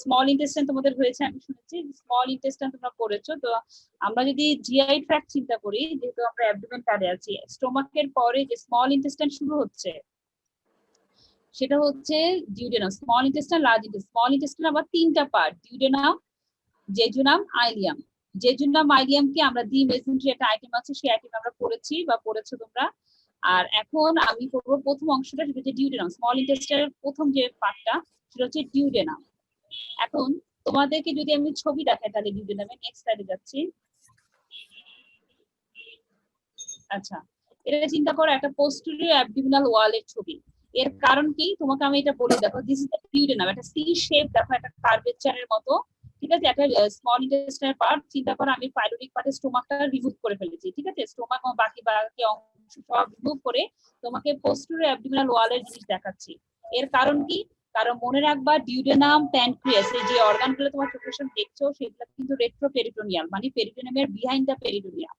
Small intestine তোমাদের হয়েছে আমি শুনেছি, স্মল ইন্টেস্টাইন তোমরা পড়েছো। তো আমরা যদি জিআই ট্র্যাক্ট চিন্তা করি, যেহেতু আমরা অ্যাবডোমেন প্যাডে আছি, স্টোমাকের পরে যে স্মল ইন্টেস্টাইন শুরু হচ্ছে সেটা হচ্ছে duodenum. Small intestine, large intestine. Small intestine আবার তিনটা part, duodenum, jejunum, ileum. Jejunum ileum কি আমরা দি মেসেন্ট্রি একটা আইটেম আছে, সেই আইটেম আমরা পড়েছি বা পড়েছো তোমরা। আর এখন আমি পড়বো প্রথম অংশটা, সেটা হচ্ছে ডিউডেনাম। স্মল ইন্টেস্টাইনের প্রথম যে পার্টটা সেটা হচ্ছে ডিউডেনাম। এখন তোমাদেরকে যদি আমি ছবি দেখাই তাহলে ডিউডেনামে, নেক্সট স্লাইডে যাচ্ছি। আচ্ছা, এটা চিন্তা করো একটা পোস্টেরিয়র অ্যাবডোমিনাল ওয়ালের ছবি। এর কারণ কি তোমাকে আমি এটা বলি, দেখো দিস ইজ দ্য ডিউডেনাম, একটা সি শেপ, দেখো একটা কার্ভেচারের মতো, ঠিক আছে। একটা স্মল ইন্টেস্টাইনের পার্ট চিন্তা করো, আমি পাইলোরিক পার্টে স্টোমাকটা রিমুভ করে ফেলেছি, ঠিক আছে। স্টোমাক এবং বাকি বাকি অংশ সব রিমুভ করে তোমাকে পোস্টেরিয়র অ্যাবডোমিনাল ওয়ালের জিনিস দেখাচ্ছি। এর কারণ কি? কারণ মনে রাখবা ডিউডেনাম, প্যানক্রিয়াস, এই যে অর্গানগুলো তোমার চোখের সামনে দেখছো সেগুলো কিন্তু রেট্রোপেরিটোনিয়াল, মানে পেরিটোনিয়ামের বিহাইন্ড দ্য পেরিটোনিয়াম।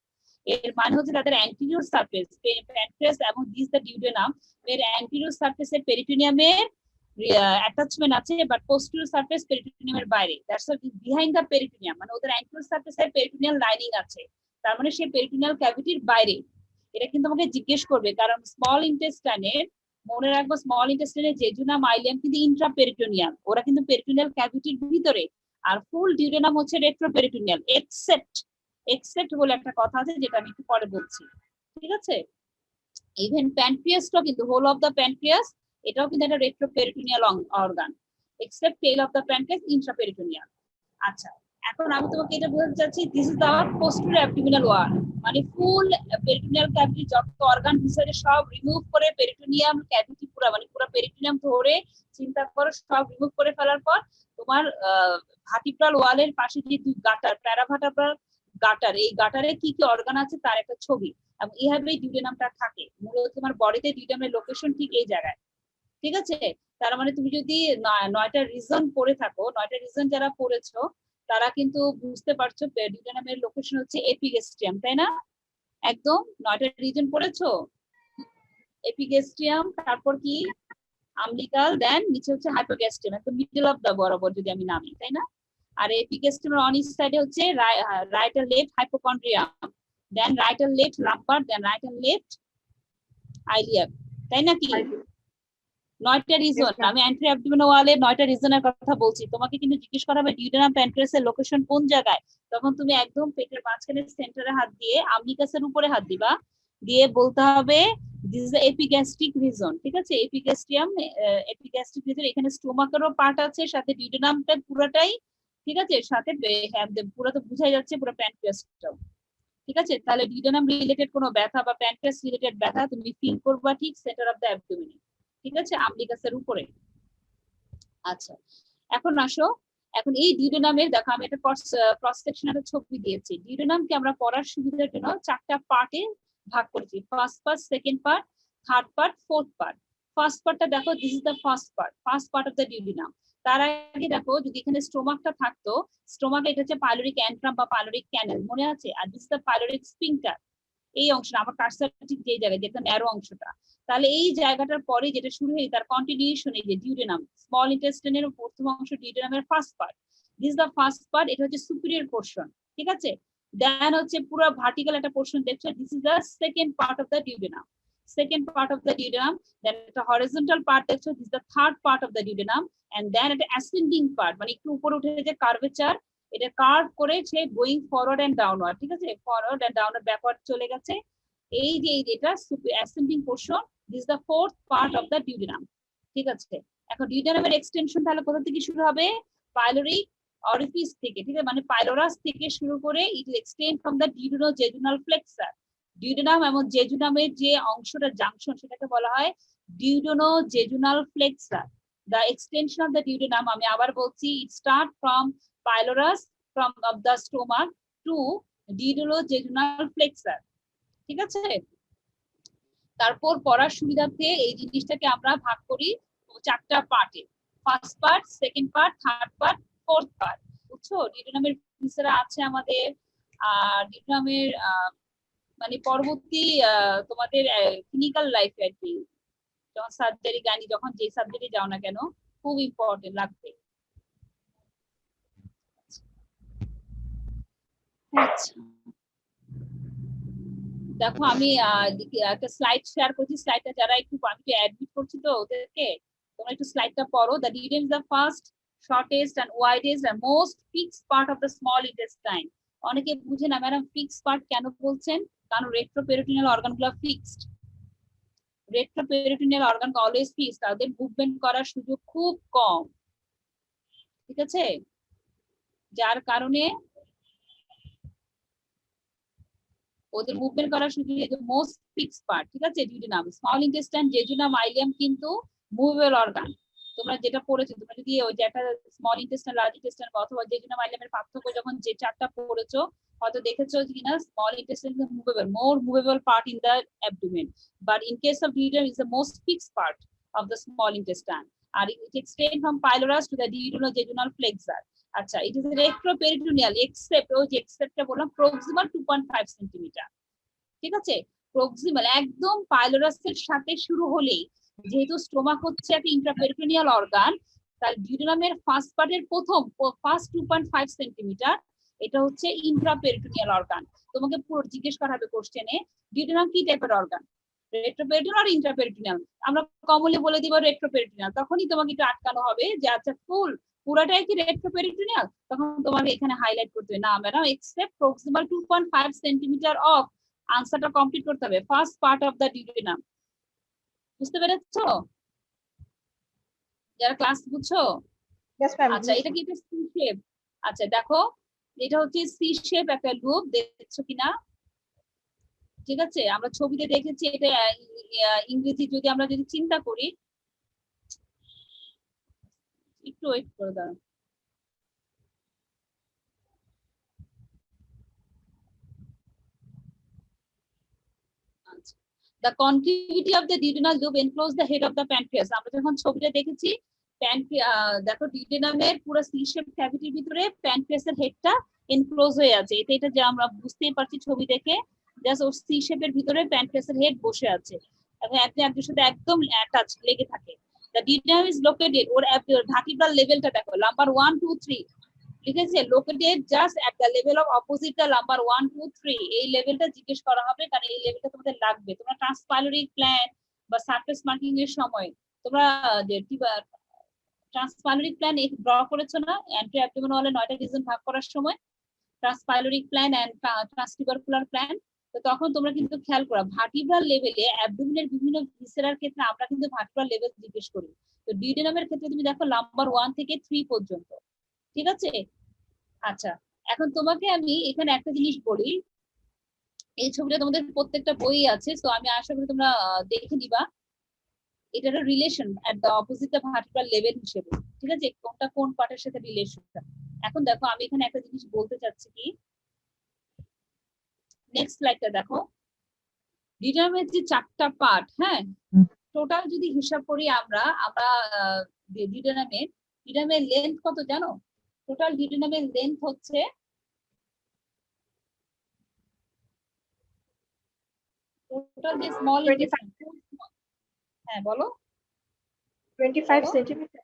এর মানে হচ্ছে তাদের অ্যান্টিরিয়র সারফেস, প্যানক্রিয়াস এবং দিস দ্য ডিউডেনাম এর অ্যান্টিরিয়র সারফেসের পেরিটোনিয়ামের অ্যাটাচমেন্ট আছে, বাট পোস্টেরিয়র সারফেস পেরিটোনিয়ামের বাইরে, দ্যাটস বিহাইন্ড দ্য পেরিটোনিয়াম, মানে ওদের অ্যান্টিরিয়র সারফেসের পেরিটোনিয়াল লাইনিং আছে, তার মানে সেই পেরিটোনিয়াল ক্যাভিটির বাইরে। এটা কিন্তু আমাকে জিজ্ঞেস করবে, কারণ স্মল ইন্টেস্টাইনের, মনে রাখবো স্মল ইন্টেস্টাইনের জেজুনাম, আইলিয়াম কিন্তু ইন্ট্রাপেরিটোনিয়াল, ওরা কিন্তু পেরিটোনিয়াল ক্যাভিটির ভিতরে। আর ফুল ডিউডেনাম হচ্ছে রেট্রোপেরিটোনিয়াল, এক্সেপ্ট বলে একটা কথা আছে, যেটা আমি একটু পরে বলছি, ঠিক আছে। ইভেন প্যানক্রিয়াসটাও কিন্তু, হোল অফ দ্য প্যানক্রিয়াস, এটাও কিন্তু একটা retroperitoneal organ, except tail of the pancreas intraperitoneal. আচ্ছা, এখন আমি তোমাকে এটা বলতে চাচ্ছি, this is the posterior abdominal wall, মানে ফুল পেরিটোনিয়াল ক্যাভিটি যত অর্গান ভিতরে সব রিমুভ করে, পেরিটোনিয়াম ক্যাভিটি পুরো, মানে পুরো পেরিটোনিয়াম ধরে চিন্তা করো, সব রিমুভ করে ফেলার পর তোমার ভার্টিব্রাল ওয়ালের পাশে যে দুই গাটার, প্যারাভার্টিব্রাল গাটার, এই গাটারে কি কি অর্গান আছে তার একটা ছবি, এবং এইভাবেই ডিউডেনামটা থাকে। মূলত তোমার বডিতে ডিউডেনামের লোকেশন ঠিক এই জায়গায়, ঠিক আছে। তার মানে তুমি যদি 9টা রিজন পড়ে থাকো, 9টা রিজন যারা পড়েছো তারা কিন্তু বুঝতে পারছো ডিউডেনামের লোকেশন হচ্ছে এপিগেস্ট্রিয়াম, তাই না? একদম 9টা রিজন পড়েছো, এপিগেস্ট্রিয়াম, তারপর কি আমলিকাল, দেন নিচে হচ্ছে হাইপোগ্যাস্ট্রিয়াম, একদম মিডল অফ দা বরাবর যদি আমি নামি, তাই না? আর এপিগেস্ট্রিয়ামের অন ইচ সাইডে হচ্ছে রাইট আর লেফট হাইপোকন্ড্রিয়াম, দেন রাইট আর লেফট লাম্বার, দেন রাইট আর লেফট আইলিয়াম, তাই নাকি? 9টা রিজন, আমি অ্যান্টি অ্যাবডোমিনাল ওয়ালের 9টা রিজনের কথা বলছি। তোমাকে কিন্তু জিজ্ঞেস করা হবে ডিউডেনাম প্যানক্রিয়াসের লোকেশন কোন জায়গায়, তখন তুমি একদম পেটের মাঝখানে সেন্টারে হাত দিয়ে আমলিকাসের উপরে হাত দিবা, দিয়ে বলতে হবে this is the epigastric reason, ঠিক আছে। এপিগ্যাস্ট্রিয়াম, এপিগ্যাস্ট্রিক রিজন, এখানে স্টোমাকেরও পার্ট আছে, সাথে ডিউডেনামটা পুরোটাই, ঠিক আছে, সাথে পুরো তো বুঝাই যাচ্ছে পুরো প্যানক্রিয়াসটাও, ঠিক আছে। তাহলে ডিউডেনাম রিলেটেড কোনো ব্যথা বা প্যানক্রিয়াস রিলেটেড ব্যথা তুমি ফিল করবা ঠিক সেন্টার অফ দ্য অ্যাবডোমেন, ঠিক আছে, আমলিকাসের উপরে। আচ্ছা, এখন আসো, এখন এই ডিউডেনামের, দেখো আমি একটা ক্রস সেকশনাল ছবি দিয়েছি। ডিউডেনামকে আমরা পড়ার সুবিধার জন্য 4টা পার্টে ভাগ করেছি, first part, second part, third part, fourth part. First পার্টটা দেখো, this is the first part of the duodenum. তার আগে দেখো, যদি এখানে স্টোমাকটা থাকতো, স্টোমাক এটা হচ্ছে পাইলোরিক অ্যান্ট্রাম বা পাইলোরিক ক্যানেল, মনে আছে? আর this is the pyloric sphincter, এই অংশটা আমার কার্সার ঠিক যে জায়গায়, যেটা ন্যারো অংশটা, তাহলে এই জায়গাটার পরে যেটা শুরু হয় তার কন্টিনিউশন এই যে ডিউডেনাম, স্মল ইন্টেস্টাইনের প্রথম অংশ ডিউডেনামের first part, this the first part, এটা হচ্ছে সুপিরিয়র পোরশন, ঠিক আছে। দেন হচ্ছে পুরো ভার্টিক্যাল একটা পোরশন দেখছো, this is the second part of the duodenum, then একটা হরিজন্টাল পার্ট দেখছো, this the third part of the duodenum, and then একটা অ্যাসেন্ডিং পার্ট, মানে একটু উপরে উঠে যে কার্ভেচার, এটা কার্ভ করে সে গোয়িং ফরওয়ার্ড এন্ড ডাউনওয়ার্ড, ঠিক আছে, ফরওয়ার্ড এন্ড ডাউনওয়ার্ড, ব্যাকওয়ার্ড চলে গেছে। এই যে এটা ascending portion, this the fourth part of the duodenum, ঠিক আছে। এখন ডিউডেনামের এক্সটেনশন তাহলে কোথা থেকে শুরু হবে? পাইলোরিক অরিফিস থেকে, ঠিক আছে, মানে পাইলোরাস থেকে শুরু করে it extend from the duodenojejunal flexure. Duodenum এবং জেজুনামের যে অংশটা জাংশন, সেটাকে বলা হয় duodenojejunal flexure. The extension of the duodenum, আমি আবার বলছি, it start from pylorus, from of the stomach to duodenojejunal flexure, ঠিক আছে। তারপর পড়ার সুবিধার্থে এই জিনিসটাকে আমরা ভাগ করি 4টা পার্টে, first part, second part, third part, fourth part, বুঝছো? ডিউডেনামের ভিতরে আছে আমাদের ডিউডেনামের মানে পরবর্তী তোমাদের ক্লিনিক্যাল লাইফে আর কি, যখন সার্জারি গাইনি, যখন যে সাবজেক্টে যাও না কেন, খুব ইম্পর্টেন্ট লাগবে। আচ্ছা দেখো আমি একটা স্লাইড শেয়ার করছি, স্লাইডটা যারা একটু আমি তো অ্যাডমিট করছি তো ওদেরকে, তোমরা একটু স্লাইডটা পড়ো। The duodenum is the first, shortest and widest and most fixed part of the small intestine. অনেকে বুঝে না ম্যাডাম ফিক্সড পার্ট কেন বলছেন, কারণ রেট্রোপেরিটোনিয়াল অর্গানগুলো fixed. Retroperitoneal organ always fixed, তাদের মুভমেন্ট করার সুযোগ খুব কম, ঠিক আছে? যার কারণে ওদের মুভমেন্ট করার সুযোগ মোস্ট ফিক্সড পার্ট, ঠিক আছে? Duodenum. Small intestine, jejunum, ileum কিন্তু মুভেবল অর্গান। তোমরা যেটা পড়েছো, তোমরা যদি ওই যে একটা স্মল ইন্টেস্টাইন, লার্জ ইন্টেস্টাইন অথবা জেজুনাম, আইলিয়ামের পার্থক্য যখন যে চারটা পড়েছো হয়তো দেখেছো কিনা, small intestine is movable, more movable part in the abdomen, but in case of duodenum is the most fixed part of the small intestine, আর it extend from pylorus to the duodenojejunal flexure. আচ্ছা, it is retroperitoneal except, ওই যে এক্সেপ্টটা বললাম, proximal 2.5 centimetre, ঠিক আছে? Proximal একদম পাইলোরাসের সাথে শুরু হলেই, যেহেতু স্টোমাক হচ্ছে একটা ইন্ট্রাপেরিটোনিয়াল অর্গান, তার ডিউডেনামের ফার্স্ট পার্টের ফার্স্ট 2.5 সেন্টিমিটার এটা হচ্ছে ইন্ট্রাপেরিটোনিয়াল অর্গান। তোমাকে পুরো জিজ্ঞেস করা হবে কোশ্চেনে, ডিউডেনাম কি টাইপের অর্গান, রেট্রোপেরিটোনিয়াল আর ইন্ট্রাপেরিটোনিয়াল? আমরা কমনলি বলে দিব রেট্রোপেরিটোনিয়াল, তখনই তোমাকে একটু আটকানো হবে যে আচ্ছা পুরাটাই কি রেট্রোপেরিটোনিয়াল, তখন তোমাকে এখানে হাইলাইট করতে হবে না madam except proximal 2.5 centimetre of, আনসারটা কমপ্লিট করতে হবে, first part of the duodenum. বুঝতে পেরেছো যারা ক্লাস বুঝছো? আচ্ছা, এটা কি একটা সি শেপ? আচ্ছা দেখো, এটা হচ্ছে সি শেপ একটা লুপ, দেখছো কিনা? ঠিক আছে, আমরা ছবিতে দেখেছি এটা। ইংরেজি যদি আমরা যদি চিন্তা করি, একটু ওয়েট করে দাঁড়ান। The concavity of the duodenal loop enclose the head of the pancreas. আমরা যখন ছবিটা দেখেছি, দেখো ডিউডেনামের পুরো সি শেপ ক্যাভিটির ভিতরে প্যানক্রিয়াসের হেডটা এনক্লোজ হয়ে আছে। এটা যে আমরা বুঝতেই পারছি ছবি দেখে, জাস্ট ওর সি শেপের ভিতরে প্যানক্রিয়াসের হেড বসে আছে এবং একদম একজনের সাথে একদম অ্যাটাচ লেগে থাকে। The duodenum is located, or vertebral লেভেলটা দেখো, নাম্বার 1 2 3, ঠিক আছে? Located just at the level of opposite the number 1 2 3, এই লেভেলটা জিজ্ঞেস করা হবে কারণ এই লেভেলটা তোমাদের লাগবে। তোমরা ট্রান্সপাইলোরিক প্ল্যান বা সারফেস মার্কিং এর সময় তোমরা যে ট্রান্সপাইলোরিক প্ল্যান ড্র করেছো না, অ্যান্টি অ্যাবডোমিনাল ওয়ালে 9টা রিজন ভাগ করার সময়, ট্রান্সপাইলোরিক প্ল্যান এন্ড ট্রান্সটিউবারকুলার প্ল্যান। তো তখন তোমরা কিন্তু খেয়াল করো ভার্টিব্রাল লেভেলে অ্যাবডোমিনের বিভিন্ন ভিসেরার ক্ষেত্রে আমরা কিন্তু ভার্টিব্রাল লেভেল জিজ্ঞেস করি। তো ডিউডেনামের ক্ষেত্রে তুমি দেখো নাম্বার 1 থেকে 3 পর্যন্ত, ঠিক আছে? আচ্ছা, এখন তোমাকে আমি এখানে একটা জিনিস বলি, এই ছবিটা তোমাদের প্রত্যেকটা বই আছে, তো আমি আশা করি তোমরা দেখে নিবা। এটার relation at the opposite the vertebral level হিসেবে, ঠিক আছে? কোনটা কোন পার্টের সাথে রিলেশন। এখন দেখো আমি এখানে একটা জিনিস বলতে চাচ্ছি কি, নেক্সট স্লাইডটা দেখো। ডিউডেনামের যে 4টা পার্ট, হ্যাঁ, টোটাল যদি হিসাব করি আমরা ডিউডেনামের লেন্থ কত জানো? টোটাল ডিউডেনামের লেন্থ হচ্ছে টোটাল যে স্মল ইন্টেস্টাইন, হ্যাঁ বলো, 25 সেন্টিমিটার।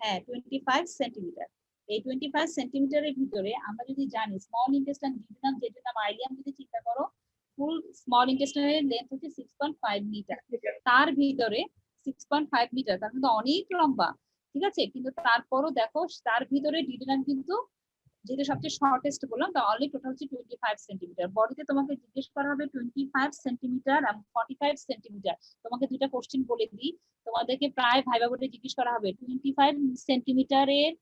হ্যাঁ 25 সেন্টিমিটার। এই 25 সেন্টিমিটারের ভিতরে আমরা যদি জানি small intestine, duodenum, jejunum, ileum যদি চিন্তা করো, ফুল স্মল ইন্টেস্টাইনের লেন্থ হচ্ছে 6.5 মিটার। তার ভিতরে 6.5 মিটার, তার কিন্তু অনেক লম্বা, ঠিক আছে? কিন্তু তারপরও দেখো তার ভিতরে ডিউডেনাম কিন্তু যেটা সবচেয়ে শর্টেস্ট বললাম, তা অনলি টোটাল হচ্ছে 25 সেন্টিমিটার। বডিতে তোমাকে জিজ্ঞেস করা হবে 25 সেন্টিমিটার এবং 45 সেন্টিমিটার। তোমাকে দুইটা কোশ্চেন বলে দিই, তোমাদেরকে প্রায় ভাইবা বোর্ডে জিজ্ঞেস করা হবে 25 সেন্টিমিটারের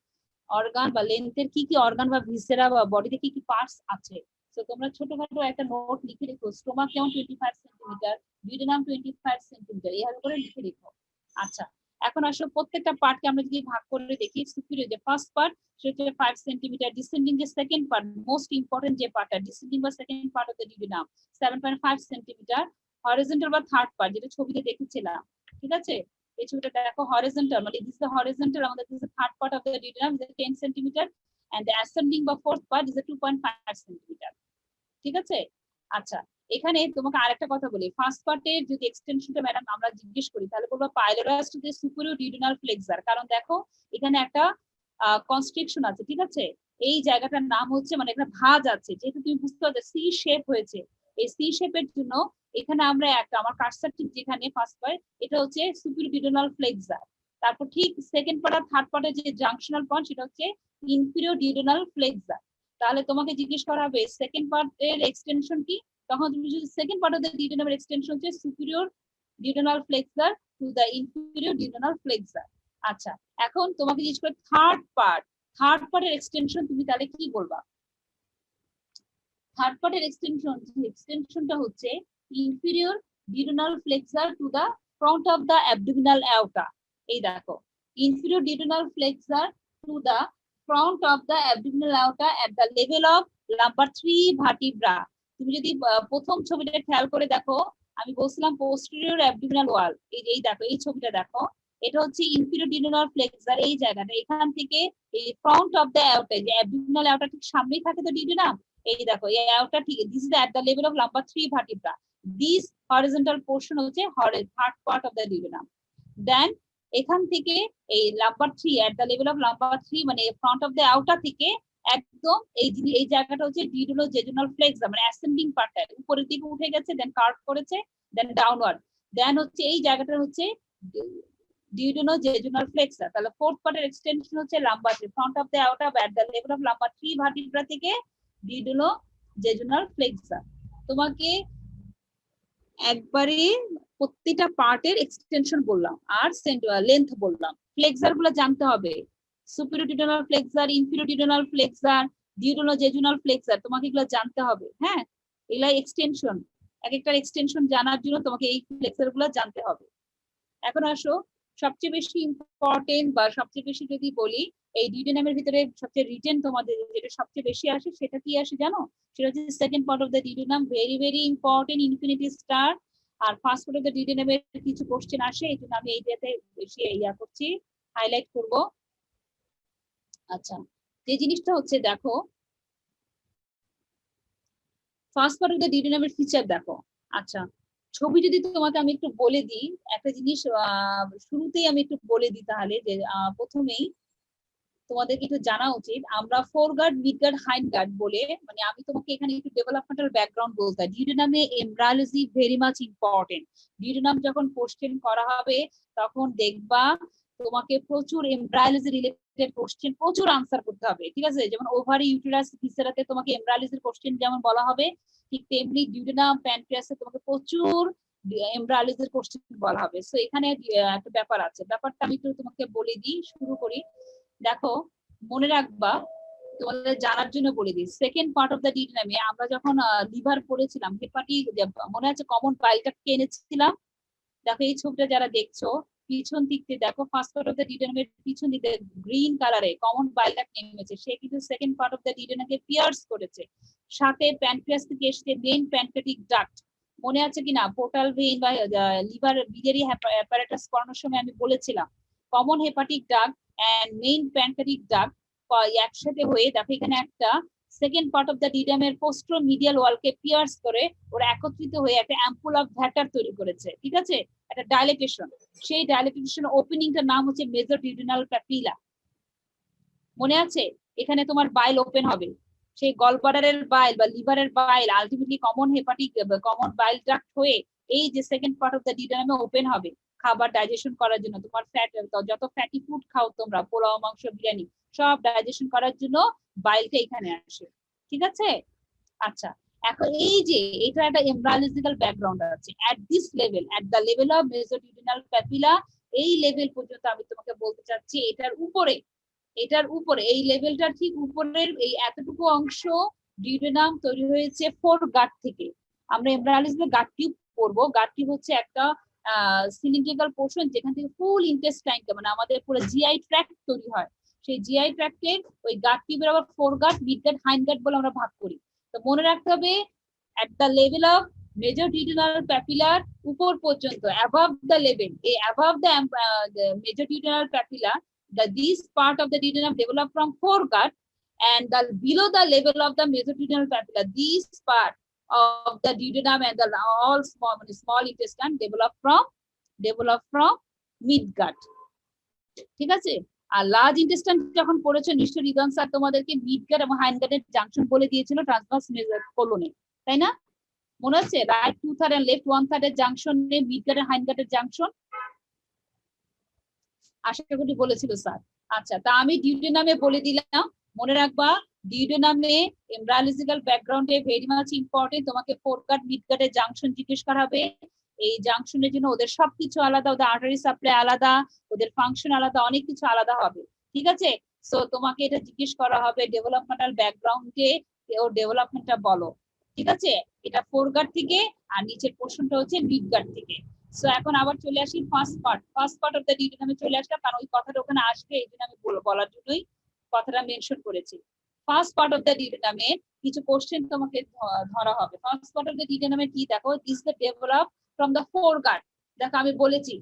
অর্গান বা লেন্থের কি কি অর্গান বা ভিসেরা বা বডিতে কি কি পার্টস আছে। তো তোমরা ছোটখাটো একটা নোট লিখে রেখো, স্টোমাক যেমন 25 সেন্টিমিটার, ডিউডেনাম 25 সেন্টিমিটার, এইভাবে করে লিখে রেখো। আচ্ছা, এখন আসলে প্রত্যেকটা পার্টকে আমরা যদি ভাগ করে দেখি, সুপিরিয়র যে ফার্স্ট পার্ট সেটা 5 সেন্টিমিটার, ডিসেন্ডিং যে সেকেন্ড পার্ট, মোস্ট ইম্পর্টেন্ট যে পার্টটা, ডিসেন্ডিং বা second part of the duodenum 7.5 centimetre, horizontal বা থার্ড পার্ট যেটা ছবিতে দেখেছিলাম, ঠিক আছে? এই ছবিটা দেখো হরিজন্টাল, মানে দিস ইজ হরিজন্টাল, আমাদের this is third part of the duodenum is 10 centimetre, and the ascending বা ফোর্থ পার্ট ইজ 2.5 সেন্টিমিটার, ঠিক আছে? আচ্ছা, এখানে তোমাকে আরেকটা কথা বলি, ফার্স্ট পার্টের যদি এক্সটেনশনটা ম্যাডাম আমরা জিজ্ঞেস করি তাহলে বলবো pylorus to the superior duodenal flexure, কারণ দেখো এখানে একটা কনস্ট্রিকশন আছে, ঠিক আছে? এই জায়গাটার নাম হচ্ছে মানে একটা ভাঁজ আছে, যেহেতু তুমি বুঝতে পারছো সি শেপ হয়েছে, এই সি শেপের জন্য এখানে আমরা একটা আমার কার্সার ঠিক যেখানে ফার্স্ট পার্ট এটা হচ্ছে সুপিরিয়র ফ্লেক্সার, তারপর ঠিক সেকেন্ড পার্ট আর থার্ড পার্টের যে জাংশনাল পয়েন্ট সেটা হচ্ছে ইনফিরিয়র ডিউডেনাল ফ্লেক্সার। তাহলে তোমাকে জিজ্ঞেস করা হবে সেকেন্ড পার্টের এক্সটেনশন কি, তখন তুমি যদি সেকেন্ড পার্ট অফ দ্য ডিউডেনামের এক্সটেনশন হচ্ছে superior duodenal flexure to the inferior duodenal flexure. আচ্ছা, এখন তোমাকে জিজ্ঞেস করে থার্ড পার্টের এক্সটেনশন তুমি তাহলে কি বলবা? থার্ড পার্টের এক্সটেনশনটা হচ্ছে inferior duodenal flexure to the front of the abdominal অ্যাওটা। এই দেখো, inferior duodenal flexure to the front of the abdominal অ্যাওটা at the level of lumbar 3 vertebra. তুমি যদি প্রথম ছবিটা খেয়াল করে দেখো, আমি বলছিলাম পোস্টেরিয়র অ্যাবডোমিনাল ওয়াল, এই দেখো এই ছবিটা দেখো, এটা হচ্ছে ইনফিরিয়র ডিউডেনাল ফ্লেক্সার, এই জায়গাটা এখান থেকে এই ফ্রন্ট অফ দ্য অ্যাওটা, যে অ্যাবডোমিনাল অ্যাওটা ঠিক সামনেই থাকে তো ডিউডেনাম, এই দেখো এই অ্যাওটা ঠিক this is at the level of lumbar 3 vertebra, this horizontal portion হচ্ছে third part of the duodenum. Then এখান থেকে এই lumbar 3 at the level of lumbar 3 মানে ফ্রন্ট অফ দ্য আউটার থেকে একদম এই জায়গাটা হচ্ছে ডিউডেনো জেজুনাল ফ্লেক্সার, মানে অ্যাসেন্ডিং পার্টটা উপরের দিকে উঠে গেছে, দেন কার্ভ করেছে, দেন ডাউনওয়ার্ড, দেন হচ্ছে এই জায়গাটা হচ্ছে ডিউডেনো জেজুনাল ফ্লেক্সার। তাহলে ফোর্থ পার্টের এক্সটেনশন হচ্ছে lumber 3 front of the outer at the level of lumbar 3 vertebra থেকে ডিউডেনো জেজুনাল ফ্লেক্সার। তোমাকে একবারে প্রত্যেকটা পার্টের এক্সটেনশন বললাম আর লেন্থ বললাম, ফ্লেক্সার গুলো জানতে হবে, superior duodenal flexure, inferior duodenal flexure, duodenojejunal flexure, তোমাকে এগুলো জানতে হবে। হ্যাঁ, এগুলা এক্সটেনশন, এক একটা এক্সটেনশন জানার জন্য তোমাকে এই ফ্লেক্সার গুলো জানতে হবে। এখন আসো সবচেয়ে বেশি ইম্পর্টেন্ট বা সবচেয়ে বেশি যদি বলি, এই ডিউডেনামের ভিতরে সবচেয়ে রিটেন তোমাদের যেটা সবচেয়ে বেশি আসে সেটা কি আসে জানো? সেটা হচ্ছে second part of the duodenum, very very important, infinity star. আর ফার্স্ট পার্ট অফ দ্য ডিউডেনামের কিছু কোশ্চেন আসে, এই জন্য আমি এইটাতে বেশি ইয়া করছি, হাইলাইট করব। আচ্ছা, যে জিনিসটা হচ্ছে দেখো ফার্স্ট পার্ট অফ দ্য ডিউডেনামের ফিচার দেখো। আচ্ছা, ছবি যদি তোমাকে আমি একটু বলে দিই, একটা জিনিস শুরুতেই আমি একটু বলে দিই তাহলে, যে প্রথমেই তোমাদের একটু জানা উচিত, আমরা ফোরগার্ড, মিডগার্ড, হাইন্ডগার্ড বলে, মানে আমি তোমাকে এখানে একটু ডেভেলপমেন্টাল ব্যাকগ্রাউন্ড বলতে, ডিউডেনামে embryology very much important. Duodenum যখন কোশ্চেন করা হবে তখন দেখবা তোমাকে প্রচুর এমব্রায়োলজি রিলেটেড কোশ্চেন প্রচুর আনসার করতে হবে, ঠিক আছে? যেমন ওভারি, ইউটেরাস, ভিসেরাতে তোমাকে এমব্রায়োলজির কোশ্চেন যেমন বলা হবে, ঠিক তেমনি ডিউডেনাম, প্যানক্রিয়াসে তোমাকে প্রচুর এমব্রায়োলজির কোশ্চেন বলা হবে। সো এখানে একটা ব্যাপার আছে, ব্যাপারটা আমি একটু তোমাকে বলে দিই, শুরু করি। দেখো, মনে রাখবা, তোমাদের জানার জন্য বলে দিই, সেকেন্ড পার্ট অফ দ্য ডিউডেনামে আমরা যখন লিভার পড়েছিলাম, হেপাটিক, মনে আছে কমন বাইলটা এনেছিলাম, দেখো এই ছবিটা যারা দেখছো পিছন দিকতে দেখো, ফার্স্ট পার্ট অফ দ্য ডিউডেনামের পিছন দিকে গ্রিন কালারে কমন বাইলটা নেমেছে, সে কিন্তু second part of the ডিউডেনামকে pierce করেছে, সাথে প্যানক্রিয়াস থেকে এসে মেইন প্যানক্রিয়াটিক ডাক্ট, মনে আছে কিনা? পোর্টাল ভেইন বা লিভার বিলিয়ারি অ্যাপারেটাস করানোর সময় আমি বলেছিলাম common hepatic duct and main pancreatic duct একসাথে হয়ে দেখো এখানে একটা সেকেন্ড পার্ট অফ দ্য ডিউডেনামের পোস্টোমিডিয়াল ওয়ালকে পিয়ার্স করে ওরা একত্রিত হয়ে একটা অ্যাম্পুল অফ ভ্যাটার তৈরি করেছে, ঠিক আছে? একটা ডাইলেটেশন, সেই ডাইলেটেশন ওপেনিংটার নাম হচ্ছে মেজর ডিউডেনাল প্যাপিলা। মনে আছে? এখানে তোমার বাইল ওপেন হবে, সেই গলব্লাডারের বাইল বা লিভারের bile ultimately common hepatic common bile duct হয়ে এই যে সেকেন্ড পার্ট অফ দ্য ডিউডেনামে ওপেন হবে খাবার ডাইজেশন করার জন্য। তোমার ফ্যাট, যত ফ্যাটি ফুড খাও তোমরা, পোলাও, মাংস, বিরিয়ানি, সব ডাইজেশন করার জন্য বাইলটা এখানে আসে, ঠিক আছে? আচ্ছা, এখন এই যে এটা একটা এমব্রায়োলজিক্যাল ব্যাকগ্রাউন্ড আছে at this level, at the level of mesoduodenal papilla, এই লেভেল পর্যন্ত আমি তোমাকে বলতে চাচ্ছি এটার উপরে এই লেভেলটার ঠিক উপরের এই এতটুকু অংশ ডিউডেনাম তৈরি হয়েছে ফোর গাট থেকে। আমরা এমব্রায়োলজিতে গাট টিউব পড়বো, গাট টিউব হচ্ছে একটা সিলিন্ড্রিক্যাল পোর্শন যেখান থেকে ফুল ইন্টেস্টাইনটা মানে আমাদের পুরো জিআই ট্র্যাক্ট তৈরি হয়, সেই জিআই ট্র্যাক্টের ওই গাট টিউবের আবার ফোর গাট, মিড গাট, হাইন্ড গাট বলে আমরা ভাগ করি। তো মনে রাখতে হবে at the level of major duodenal papilla উপর পর্যন্ত, above the level, above the major duodenal papilla, this part of the duodenum develop from foregut, and below the level of the major duodenal papilla, this part of the duodenum and the all small intestine develop from midgut, ঠিক আছে? আর large intestine যখন পড়েছো নিশ্চয়ই Ridon sir তোমাদেরকে মিডগার্ড এবং হাইন্ডগার্ডের junction বলে দিয়েছিল transverse কোলনে, তাই না? মনে হচ্ছে রাইট 2/3 এন্ড লেফট 1/3 এর জাংশনে মিডগার্ড আর হাইন্ডগার্ডের জাংশন আশা করি বলেছিল স্যার। আচ্ছা, তা আমি ডিউডেনামে বলে দিলাম, মনে রাখবা ডিউডেনামে এমব্রায়োলজিক্যাল ব্যাকগ্রাউন্ডে ভেরি মাচ ইম্পর্টেন্ট। তোমাকে ফোরগার্ড মিডগার্ডের জাংশন জিজ্ঞেস করা হবে। এই জাংশনের জন্য ওদের সবকিছু আলাদা, ওদের আর্টারি সাপ্লাই আলাদা, ওদের ফাংশন আলাদা, অনেক কিছু আলাদা হবে, ঠিক আছে? সো তোমাকে এটা জিজ্ঞেস করা হবে ডেভেলপমেন্টাল ব্যাকগ্রাউন্ডে ওর ডেভেলপমেন্টটা বলো, ঠিক আছে? এটা ফোরগার্ড থেকে, আর নিচের পোর্শনটা হচ্ছে মিডগার্ড থেকে। সো এখন আবার চলে আসি ফার্স্ট পার্ট অফ দ্য ডিউডেনামে চলে আসলাম, কারণ ওই কথাটা ওখানে আসবে এই জন্য আমি বলার জন্যই কথাটা মেনশন করেছি। ফার্স্ট পার্ট অফ দ্য ডিউডেনামে কিছু কোশ্চেন তোমাকে ধরা হবে। ফার্স্ট পার্ট অফ দ্য ডিউডেনামে কি দেখো, this the develop from the foregut. দেখো আমি বলেছি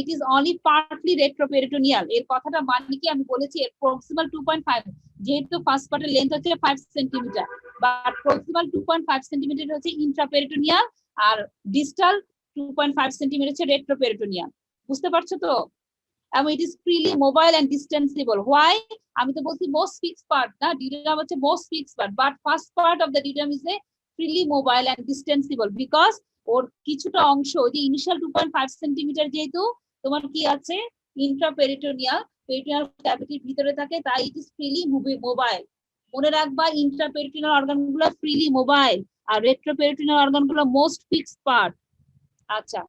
it is only partly retroperitoneal. এর কথাটা মানে কি আমি বলেছি, এর প্রক্সিমাল 2.5, যেহেতু ফার্স্ট পার্টের লেন্থ হচ্ছে 5 সেন্টিমিটার, বাট প্রক্সিমাল 2.5 সেন্টিমিটার হচ্ছে ইন্ট্রাপেরিটোনিয়াল, আর ডিস্টাল 2.5 সেন্টিমিটার হচ্ছে রেট্রোপেরিটোনিয়াল। বুঝতে পারছো তো? এবং it is freely mobile and distensible. Why? আমি তো বলছি মোস্ট ফিক্সড পার্ট না, ডিউডেনাম হচ্ছে most fixed part, but first part of the duodenum is a freely mobile and distensible because ওর কিছুটা অংশ যে ইনিশিয়াল 2.5 সেন্টিমিটার যেহেতু তোমার কি আছে ইন্ট্রাপেরিটোনিয়াল, পেরিটোনিয়াল ক্যাভিটির ভিতরে থাকে, তাই ইট ইজ ফ্রিলি মোবাইল। মনে রাখবা ইন্ট্রাপেরিটোনিয়াল অর্গানগুলো ফ্রিলি মোবাইল আর রেট্রোপেরিটোনিয়াল অর্গানগুলো মোস্ট ফিক্সড পার্ট। আচ্ছা,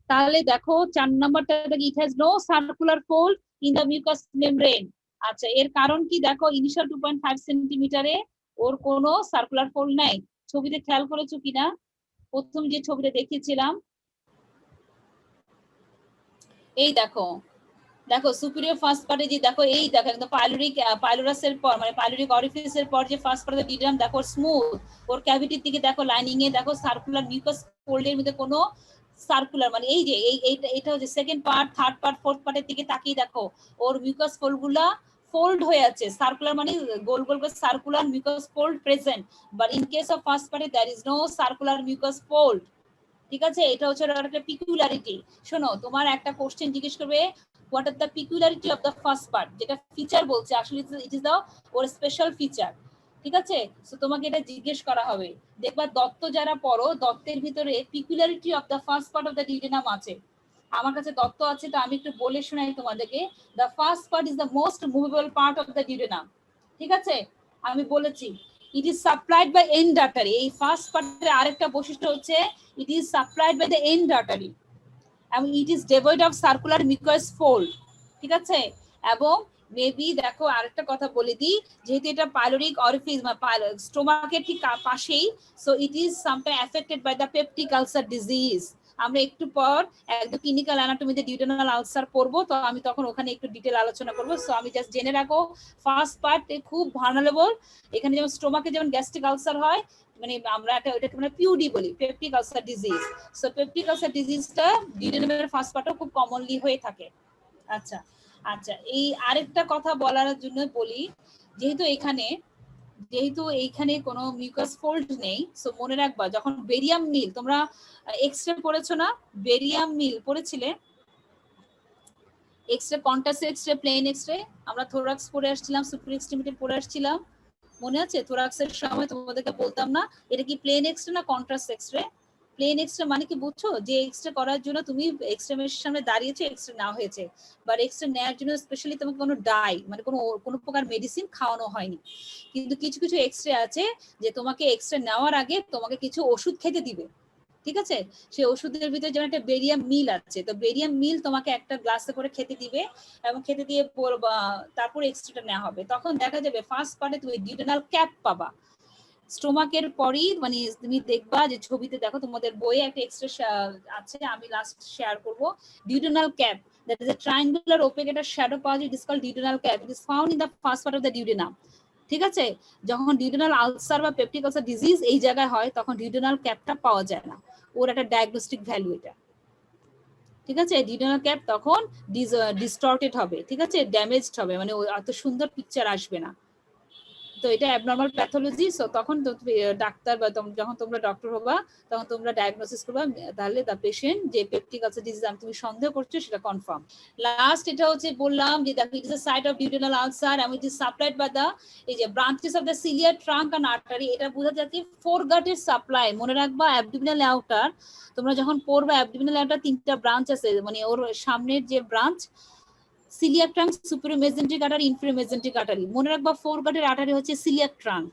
তাহলে দেখো 4 নাম্বারটা, it has no circular fold in the mucous membrane. আচ্ছা, এর কারণ কি দেখো, ইনিশিয়াল 2.5 সেন্টিমিটারে ওর কোনো সার্কুলার ফোল্ড নাই। ছবিতে খেয়াল করেছো কিনা? প্রথম যে ছবিটা দেখিয়েছিলাম, এই দেখো দেখো সুপিরিয়র ফার্স্ট পার্টে যে দেখো, এই দেখো একদম পাইলোরাসের পর মানে পাইলোরিক অরিফিসের পর যে ফার্স্ট পার্টে ডিউডেনাম দেখো স্মুথ, ওর ক্যাভিটির দিকে দেখো লাইনিং এ দেখো সার্কুলার মিউকাস ফোল্ডের মধ্যে কোনো সার্কুলার মানে এই যে এইটা হচ্ছে second part, third part, fourth পার্টের দিকে তাকিয়ে দেখো ওর মিউকাস ফোল্ড গুলা ফোল্ড হয়ে আছে। সার্কুলার মানে গোল গোল করে circular mucous fold present, but in case of first পার্টে there is no circular mucous fold. ঠিক আছে, এটা হচ্ছে একটা পিকুলারিটি। শোনো, তোমার একটা কোশ্চেন জিজ্ঞেস করবে what are the পিকুলারিটি of the first part, যেটা ফিচার বলছে আসলে ইট is the or special feature. ঠিক আছে, সো তোমাকে এটা জিজ্ঞেস করা হবে। দেখবা দত্ত যারা পড়ো, দত্তের ভিতরে পিকুলারিটি of the first part of the duodenum আছে। আমার কাছে দত্ত আছে, তো আমি একটু বলে শোনাই তোমাদেরকে। The first part is the most movable part of the duodenum. ঠিক আছে, আমি বলেছি it is supplied by end artery. এই ফার্স্ট পার্টের আরেকটা বৈশিষ্ট্য হচ্ছে it is supplied by the end artery এবং it is devoid of circular mucous fold. ঠিক আছে, এবং মেবি দেখো আরেকটা কথা বলে দিই, যেহেতু এটা পাইলোরিক অরিফিস বা স্টোমাকের ঠিক পাশেই, so it is sometime affected by the peptic ulcer disease. আমরা একটু পর একদম ক্লিনিক্যাল অ্যানাটমিতে ডিউডেনাল আলসার পড়বো, তো আমি তখন ওখানে একটু ডিটেল আলোচনা করবো। সো আমি জাস্ট জেনে রাখো ফার্স্ট পার্ট খুব ভার্নারেবল। এখানে যেমন স্টোমাকে যেমন গ্যাস্ট্রিক আলসার হয়, মানে আমরা ওটাকে মানে পিউডি বলি, peptic ulcer disease. So peptic ulcer ডিজিজটা ডিউডেনামের ফার্স্ট পার্টও খুব কমনলি হয়ে থাকে। আচ্ছা আচ্ছা, এই আরেকটা কথা বলার জন্য বলি, যেহেতু এইখানে কোনো মিউকাস ফোল্ড নেই, সো মনে রাখবা যখন বেরিয়াম মিল, তোমরা এক্সরে পড়েছো না? বেরিয়াম মিল পড়েছিলে? X ray, contrast X ray, plain X ray, আমরা থোরাক্স পড়ে আসছিলাম, সুপার এক্সট্রিমিটি পড়ে আসছিলাম, মনে আছে? থোরাক্সের সময় তোমাদেরকে বলতাম না এটা কি প্লেন এক্সরে না কন্ট্রাস্ট এক্সরে? প্লেন এক্সরে মানে কি বুঝছো? যে এক্সরে করার জন্য তুমি এক্সরে মেশিনের সামনে দাঁড়িয়েছো, এক্সরে নেওয়া হয়েছে, বাট এক্সরে নেওয়ার জন্য স্পেশালি তোমাকে কোনো ডাই মানে কোনো প্রকার মেডিসিন খাওয়ানো হয়নি। কিন্তু কিছু কিছু এক্সরে আছে যে তোমাকে এক্সরে নেওয়ার আগে তোমাকে কিছু ওষুধ খেতে দিবে। ঠিক আছে, সেই ওষুধের ভিতরে যেমন একটা বেরিয়াম মিল আছে, তো বেরিয়াম মিল তোমাকে একটা গ্লাসে করে খেতে দিবে এবং খেতে দিয়ে তারপর এক্সট্রাটা নেওয়া হবে। তখন দেখা যাবে ফার্স্ট পার্টে তুমি ডিউডেনাল ক্যাপ পাবা। স্টোমাকের পরই মানে তুমি দেখবা যে ছবিতে দেখো তোমাদের বইয়ে একটা এক্সট্রা আছে, আমি লাস্ট শেয়ার করব। Duodenal cap, that is a triangular opaque একটা শ্যাডো পাওয়া যায়, it is called duodenal cap. It is found in the first part of the duodenum. ঠিক আছে, যখন ডিউডেনাল আলসার বা পেপটিক আলসার ডিজিজ এই জায়গায় হয় তখন ডিউডেনাল ক্যাপটা পাওয়া যায় না, ওর একটা ডায়াগনস্টিক ভ্যালু এটা। ঠিক আছে, ডিউডেনাল ক্যাপ তখন ডিস্টর্টেড হবে, ঠিক আছে, ড্যামেজড হবে, মানে এত সুন্দর পিকচার আসবে না। তো এটা অ্যাবনর্মাল প্যাথোলজি। সো তখন তো ডাক্তার বা যখন তোমরা ডক্টর হবা তখন তোমরা ডায়াগনোসিস করবা, তাহলে দ্য পেশেন্ট যে পেপটিক আলসার ডিজিজ তুমি সন্দেহ করছো সেটা কনফার্ম। লাস্ট এটা হচ্ছে বললাম যে দেখো it is a site of duodenal ulcer এবং it is supplied by the এই যে ব্রাঞ্চেস অফ দ্য সিলিয়ার ট্রাঙ্ক অ্যান্ড আর্টারি। এটা বোঝা যাচ্ছে ফোরগাটের সাপ্লাই। মনে রাখবা অ্যাবডোমিনাল আউটার তোমরা যখন পড়বা অ্যাবডোমিনাল আউটার তিনটা ব্রাঞ্চ আছে, মানে ওর সামনের যে branch coeliac trunk, superior mesenteric artery, inferior mesenteric artery. মনে রাখবা ফোরগাটের আর্টারি হচ্ছে সিলিয়াক ট্রাঙ্ক,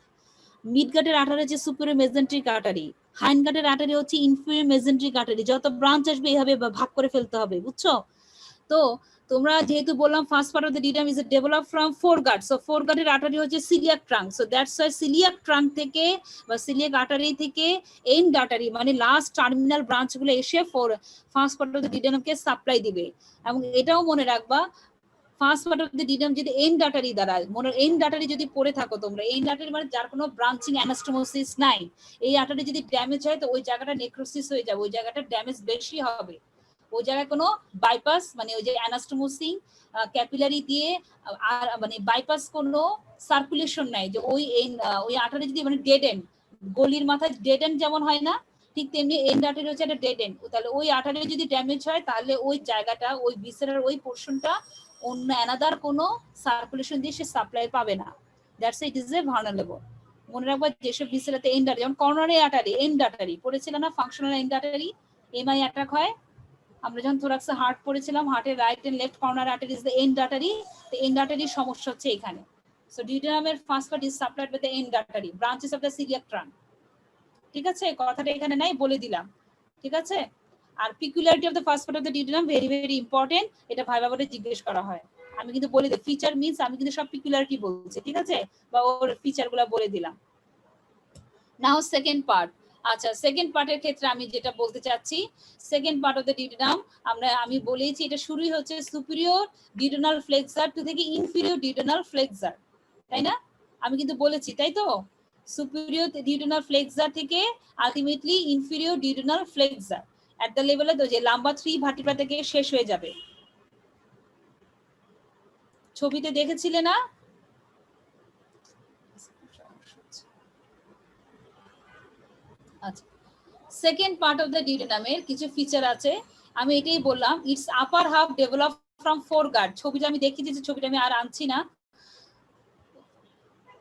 মিডগাটের আর্টারি হচ্ছে সুপিরিয়র মেজেন্ট্রিক আর্টারি, হাইন্ডগাটের আর্টারি হচ্ছে ইনফেরিয়র মেজেন্ট্রিক আর্টারি। যত ব্রাঞ্চ আসবে এইভাবে ভাগ করে ফেলতে হবে, বুঝছো? তো তোমরা যেহেতু বললাম first part of the duodenum is develop from foregut, so ফোরগাটের আর্টারি হচ্ছে coeliac trunk. So that's why coeliac trunk থেকে বা সিলিয়াক আর্টারি থেকে এন্ড আর্টারি মানে লাস্ট টার্মিনাল ব্রাঞ্চগুলো এসে ফার্স্ট পার্ট অফ দ্য ডিডামকে সাপ্লাই দিবে। এবং এটাও মনে রাখবা first part of the duodenum যদি এন্ড আর্টারি দ্বারা এন্ড আর্টারি যদি পড়ে থাকো তোমরা, এন্ড আর্টারি মানে যার কোনো ব্রাঞ্চিং অ্যানাস্টোমোসিস নাই, এই আর্টারি যদি ড্যামেজ হয় তো ওই জায়গাটা নেক্রোসিস হয়ে যাবে, ওই জায়গাটা ড্যামেজ বেশি হবে। ওই জায়গায় কোনো বাইপাস মানে ওই যে অ্যানাস্টোমোসিং ক্যাপিলারি দিয়ে আর মানে বাইপাস কোনো সার্কুলেশন নাই, যে ওই আর্টারি যদি মানে ডেড এন্ড, গলির মাথায় ডেড এন্ড যেমন হয় না, ঠিক তেমনি এন্ড আর্টারি হচ্ছে একটা ডেড এন্ড। তাহলে ওই আর্টারি যদি ড্যামেজ হয় তাহলে ওই জায়গাটা ওই ভিসেরার ওই পোরশনটা অন্য অ্যানাদার কোনো সার্কুলেশন দিয়ে সে সাপ্লাই পাবে না। That's it is a vulnerable. মনে রাখবা যেসব ভিসেরাতে এন্ড আর্টারি, যেমন করোনারি আর্টারি, এন্ড আর্টারি পড়েছিল না, functional end artery, MI attack হয়। আমরা যখন থোরাক্সে হার্ট পড়েছিলাম, হার্টের right and left coronary artery is the end artery. তো এন্ড আর্টারির সমস্যা হচ্ছে এখানে। সো ডিউডিনামের first part is supplied by the end artery, branches of the coeliac trunk. ঠিক আছে, কথাটা এখানে নাই, বলে দিলাম। ঠিক আছে, আর peculiarity of the first part of the duodenum very very important, এটা ভাইবা করে জিজ্ঞেস করা হয়। আমি কিন্তু বলে দিই ফিচার মিন্স আমি কিন্তু সব পিকুলারিটি বলছি, ঠিক আছে, বা ওর ফিচারগুলো বলে দিলাম। নাও সেকেন্ড পার্ট। আচ্ছা, সেকেন্ড পার্টের ক্ষেত্রে আমি যেটা বলতে চাচ্ছি, সেকেন্ড পার্ট অফ দ্য ডিউডিনাম আমি বলেছি এটা শুরুই হচ্ছে সুপিরিয়র ডিউডিনাল ফ্লেক্সার টু থেকে ইনফিরিয়র ডিউডিনাল ফ্লেক্সার, তাই না? আমি কিন্তু বলেছি, তাই তো? সুপিরিয়র ডিউডিনাল ফ্লেক্সার থেকে ultimately inferior duodenal flexor at the লেভেলে যে লাম্বা 3 ভার্টিব্রা থেকে শেষ হয়ে যাবে। ছবিতে দেখেছিলে না? আচ্ছা, সেকেন্ড পার্ট অফ দ্য ডিউডিনামের কিছু ফিচার আছে, আমি এটাই বললাম। Its upper half develop from foregut, ছবিটা আমি দেখিয়ে দিয়েছি, ছবিটা আমি আর আনছি না।